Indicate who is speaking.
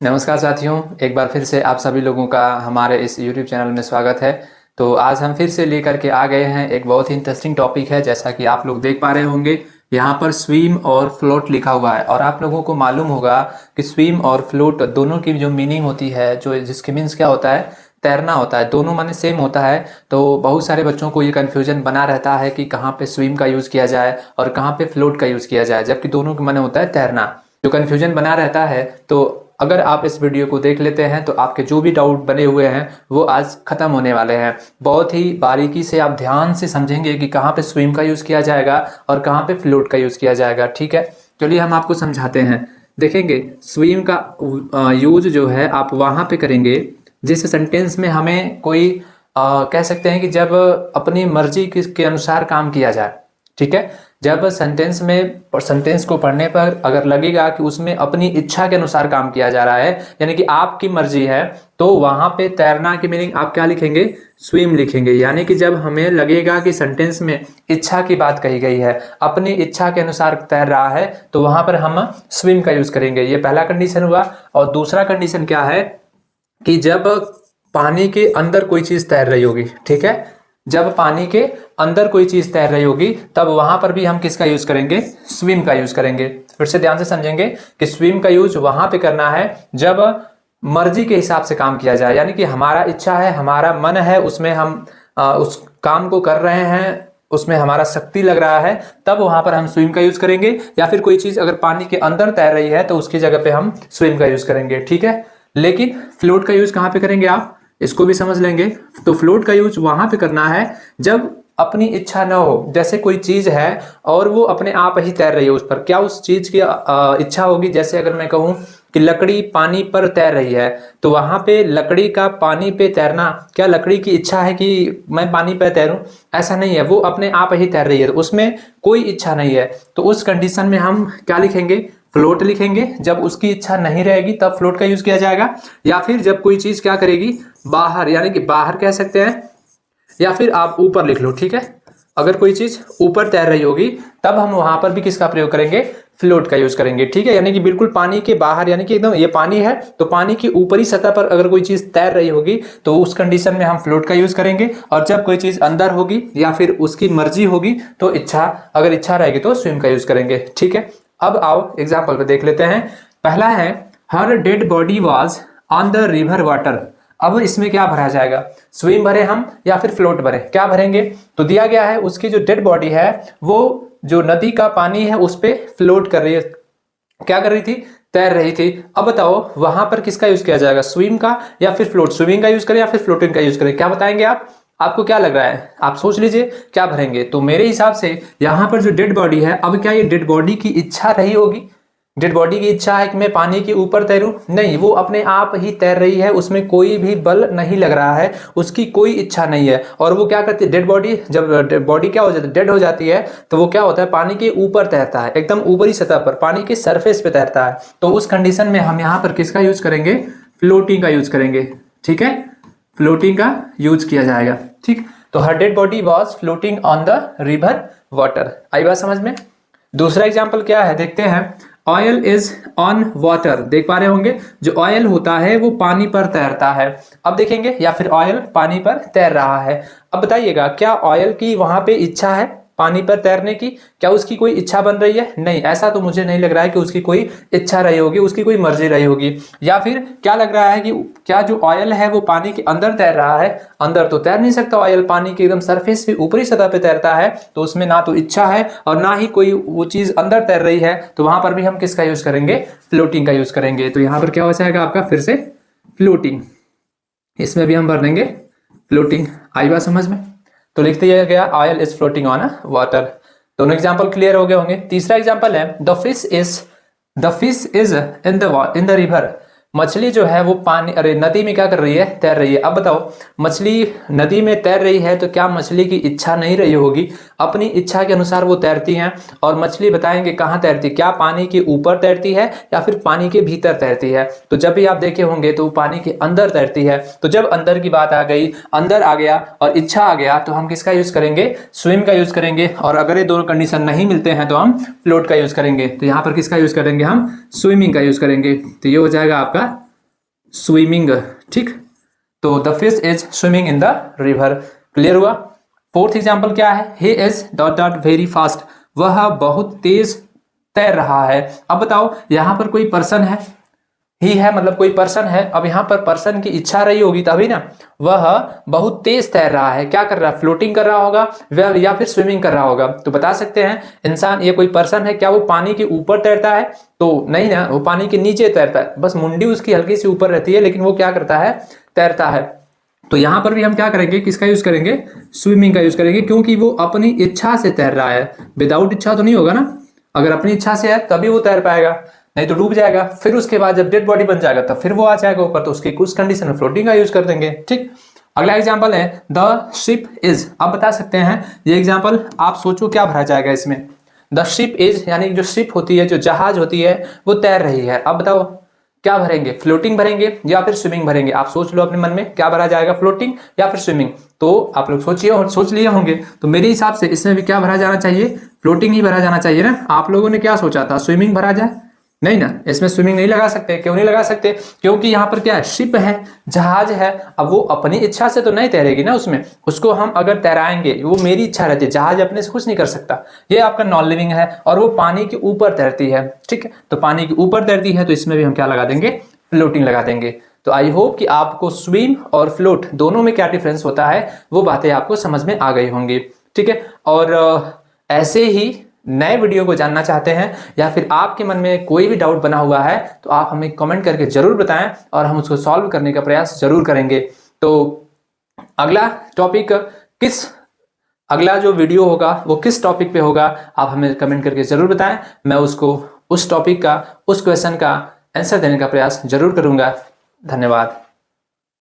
Speaker 1: नमस्कार साथियों, एक बार फिर से आप सभी लोगों का हमारे इस YouTube चैनल में स्वागत है। तो आज हम फिर से लेकर के आ गए हैं एक बहुत ही इंटरेस्टिंग टॉपिक है। जैसा कि आप लोग देख पा रहे होंगे, यहाँ पर स्विम और फ्लोट लिखा हुआ है और आप लोगों को मालूम होगा कि स्विम और फ्लोट दोनों की जो मीनिंग होती है, जो जिसकी मीन्स क्या होता है, तैरना होता है। दोनों माने सेम होता है। तो बहुत सारे बच्चों को ये कन्फ्यूजन बना रहता है कि कहाँ पे स्विम का यूज़ किया जाए और कहाँ पे फ्लोट का यूज़ किया जाए, जबकि दोनों का माने होता है तैरना। जो कन्फ्यूजन बना रहता है, तो अगर आप इस वीडियो को देख लेते हैं तो आपके जो भी डाउट बने हुए हैं वो आज खत्म होने वाले हैं। बहुत ही बारीकी से आप ध्यान से समझेंगे कि कहाँ पे स्विम का यूज़ किया जाएगा और कहाँ पे फ्लोट का यूज़ किया जाएगा। ठीक है, चलिए हम आपको समझाते हैं। देखेंगे, स्विम का यूज जो है आप वहाँ पे करेंगे जिस सेंटेंस में हमें कोई कह सकते हैं कि जब अपनी मर्जी के अनुसार काम किया जाए। ठीक है, जब सेंटेंस को पढ़ने पर अगर लगेगा कि उसमें अपनी इच्छा के अनुसार काम किया जा रहा है, यानी कि आपकी मर्जी है, तो वहां पे तैरना की मीनिंग आप क्या लिखेंगे? स्विम लिखेंगे। यानी कि जब हमें लगेगा कि सेंटेंस में इच्छा की बात कही गई है, अपनी इच्छा के अनुसार तैर रहा है, तो वहां पर हम स्विम का यूज करेंगे। ये पहला कंडीशन हुआ। और दूसरा कंडीशन क्या है कि जब पानी के अंदर कोई चीज तैर रही होगी, ठीक है, जब पानी के अंदर कोई चीज तैर रही होगी तब वहां पर भी हम किसका यूज करेंगे? स्विम का यूज करेंगे। फिर से ध्यान से समझेंगे कि स्विम का यूज वहां पे करना है जब मर्जी के हिसाब से काम किया जाए, यानी कि हमारा इच्छा है, हमारा मन है, उसमें हम उस काम को कर रहे हैं, उसमें हमारा शक्ति लग रहा है, तब वहां पर हम स्विम का यूज करेंगे। या फिर कोई चीज अगर पानी के अंदर तैर रही है तो उसकी जगह पे हम स्विम का यूज करेंगे। ठीक है, लेकिन फ्लोट का यूज कहां पे करेंगे आप इसको भी समझ लेंगे। तो फ्लोट का यूज वहां पे करना है जब अपनी इच्छा न हो। जैसे कोई चीज है और वो अपने आप ही तैर रही है उस पर, क्या उस चीज की इच्छा होगी? जैसे अगर मैं कहूं कि लकड़ी पानी पर तैर रही है, तो वहां पे लकड़ी का पानी पे तैरना, क्या लकड़ी की इच्छा है कि मैं पानी पे तैरूं? ऐसा नहीं है, वो अपने आप ही तैर रही है, उसमें कोई इच्छा नहीं है। तो उस कंडीशन में हम क्या लिखेंगे? फ्लोट लिखेंगे। जब उसकी इच्छा नहीं रहेगी तब फ्लोट का यूज किया जाएगा। या फिर जब कोई चीज क्या करेगी? बाहर, यानी कि बाहर कह सकते हैं, या फिर आप ऊपर लिख लो। ठीक है, अगर कोई चीज ऊपर तैर रही होगी तब हम वहां पर भी किसका प्रयोग करेंगे? फ्लोट का यूज करेंगे। ठीक है, यानी कि बिल्कुल पानी के बाहर, यानी कि एकदम ये पानी है तो पानी की ऊपरी सतह पर अगर कोई चीज तैर रही होगी तो उस कंडीशन में हम फ्लोट का यूज करेंगे। और जब कोई चीज अंदर होगी या फिर उसकी मर्जी होगी तो अगर इच्छा रहेगी तो स्विम का यूज करेंगे। ठीक है, अब आओ एग्जाम्पल पे देख लेते हैं। पहला है, her dead body was on the river water. अब इसमें क्या भरा जाएगा? स्विम भरे हम या फिर फ्लोट भरे? क्या भरेंगे? तो दिया गया है उसकी जो डेड बॉडी है वो जो नदी का पानी है उस पे फ्लोट कर रही है। क्या कर रही थी? तैर रही थी। अब बताओ वहां पर किसका यूज किया जाएगा? स्विम का या फिर फ्लोट? स्विमिंग का यूज करें या फिर फ्लोटिंग का यूज करें? क्या बताएंगे आप? आपको क्या लग रहा है? आप सोच लीजिए क्या भरेंगे। तो मेरे हिसाब से यहाँ पर जो डेड बॉडी है, अब क्या ये डेड बॉडी की इच्छा रही होगी? डेड बॉडी की इच्छा है कि मैं पानी के ऊपर तैरूं? नहीं, वो अपने आप ही तैर रही है, उसमें कोई भी बल नहीं लग रहा है, उसकी कोई इच्छा नहीं है। और वो क्या करती है? डेड बॉडी, जब डेड बॉडी क्या हो जाती है, डेड हो जाती है, तो वो क्या होता है? पानी के ऊपर तैरता है, एकदम ऊपरी सतह पर, पानी के सरफेस पे तैरता है। तो उस कंडीशन में हम यहाँ पर किसका यूज करेंगे? फ्लोटिंग का यूज करेंगे। ठीक है, फ्लोटिंग का यूज किया जाएगा। ठीक, तो her dead body was floating on the river water. आई बात समझ में? दूसरा एग्जाम्पल क्या है देखते हैं। Oil is on water. देख पा रहे होंगे, जो ऑयल होता है वो पानी पर तैरता है। अब देखेंगे, या फिर ऑयल पानी पर तैर रहा है। अब बताइएगा, क्या ऑयल की वहां पे इच्छा है पानी पर तैरने की? क्या उसकी कोई इच्छा बन रही है? नहीं, ऐसा तो मुझे नहीं लग रहा है कि उसकी कोई इच्छा रही होगी, उसकी कोई मर्जी रही होगी। या फिर क्या लग रहा है कि क्या जो ऑयल है वो पानी के अंदर तैर रहा है? अंदर तो तैर नहीं सकता ऑयल, पानी के एकदम सरफेस पे ऊपरी सतह पे तैरता है, तो उसमें ना तो इच्छा है और ना ही कोई वो चीज अंदर तैर रही है। तो वहां पर भी हम किसका यूज करेंगे? फ्लोटिंग का यूज करेंगे। तो यहाँ पर क्या हो जाएगा आपका? फिर से फ्लोटिंग, इसमें भी हम भर देंगे फ्लोटिंग। आई बात समझ में? तो लिख दिया गया oil is floating on water. दोनों एग्जांपल क्लियर हो गए होंगे। तीसरा एग्जांपल है, the fish is in the river. मछली जो है वो पानी, अरे नदी में क्या कर रही है? तैर रही है। अब बताओ, मछली नदी में तैर रही है तो क्या मछली की इच्छा नहीं रही होगी? अपनी इच्छा के अनुसार वो तैरती हैं। और मछली बताएंगे कहाँ तैरती? क्या पानी के ऊपर तैरती है या फिर पानी के भीतर तैरती है? तो जब भी आप देखे होंगे तो वो पानी के अंदर तैरती है। तो जब अंदर की बात आ गई, अंदर आ गया और इच्छा आ गया, तो हम किसका यूज करेंगे? स्विम का यूज करेंगे। और अगर ये दोनों कंडीशन नहीं मिलते हैं तो हम फ्लोट का यूज करेंगे। तो यहाँ पर किसका यूज करेंगे? हम स्विमिंग का यूज करेंगे। तो ये हो जाएगा आपका स्विमिंग। ठीक, तो the fish is swimming in the river. Clear हुआ। फोर्थ एग्जाम्पल क्या है, he is dot dot very fast, वह बहुत तेज तैर रहा है। अब बताओ यहां पर कोई पर्सन है, ही है मतलब कोई पर्सन है। अब यहाँ पर पर्सन की इच्छा रही होगी तभी ना, वह बहुत तेज तैर रहा है। क्या कर रहा है, फ्लोटिंग कर रहा होगा वह या फिर स्विमिंग कर रहा होगा। तो बता सकते हैं इंसान, ये कोई पर्सन है, क्या वो पानी के ऊपर तैरता है? तो नहीं ना, वो पानी के नीचे तैरता है, बस मुंडी उसकी हल्की सी ऊपर रहती है, लेकिन वो क्या करता है, तैरता है। तो यहां पर भी हम क्या करेंगे, किसका यूज करेंगे, स्विमिंग का यूज करेंगे, क्योंकि वो अपनी इच्छा से तैर रहा है। विदाउट इच्छा तो नहीं होगा ना, अगर अपनी इच्छा से है तभी वो तैर पाएगा, नहीं तो डूब जाएगा। फिर उसके बाद जब डेड बॉडी बन जाएगा तब फिर वो आ जाएगा ऊपर, तो उसकी कुछ कंडीशन में फ्लोटिंग का यूज कर देंगे। ठीक, अगला एग्जांपल है द शिप इज। आप बता सकते हैं ये एग्जांपल, आप सोचो क्या भरा जाएगा इसमें। द शिप इज यानी जो शिप होती है, जो जहाज होती है, वो तैर रही है। अब बताओ क्या भरेंगे, फ्लोटिंग भरेंगे या फिर स्विमिंग भरेंगे? आप सोच लो अपने मन में क्या भरा जाएगा, फ्लोटिंग या फिर स्विमिंग। तो आप लोग सोच लिए होंगे, तो मेरे हिसाब से इसमें भी क्या भरा जाना चाहिए, फ्लोटिंग ही भरा जाना चाहिए ना। आप लोगों ने क्या सोचा था, स्विमिंग भरा जाए? नहीं ना, इसमें स्विमिंग नहीं लगा सकते। क्यों नहीं लगा सकते, क्योंकि यहाँ पर क्या है, शिप है, जहाज है। अब वो अपनी इच्छा से तो नहीं तैरेगी ना, उसमें उसको हम अगर तैराएंगे, वो मेरी इच्छा रहती है, जहाज अपने से कुछ नहीं कर सकता। ये आपका नॉन लिविंग है और वो पानी के ऊपर तैरती है। ठीक है, तो पानी के ऊपर तैरती है, तो इसमें भी हम क्या लगा देंगे, फ्लोटिंग लगा देंगे। तो आई होप कि आपको स्विम और फ्लोट दोनों में क्या डिफरेंस होता है वो बातें आपको समझ में आ गई होंगी। ठीक है, और ऐसे ही नए वीडियो को जानना चाहते हैं या फिर आपके मन में कोई भी डाउट बना हुआ है तो आप हमें कमेंट करके जरूर बताएं और हम उसको सॉल्व करने का प्रयास जरूर करेंगे। तो अगला टॉपिक अगला जो वीडियो होगा वो किस टॉपिक पे होगा, आप हमें कमेंट करके जरूर बताएं। मैं उसको उस टॉपिक का, उस क्वेश्चन का आंसर देने का प्रयास जरूर करूंगा। धन्यवाद।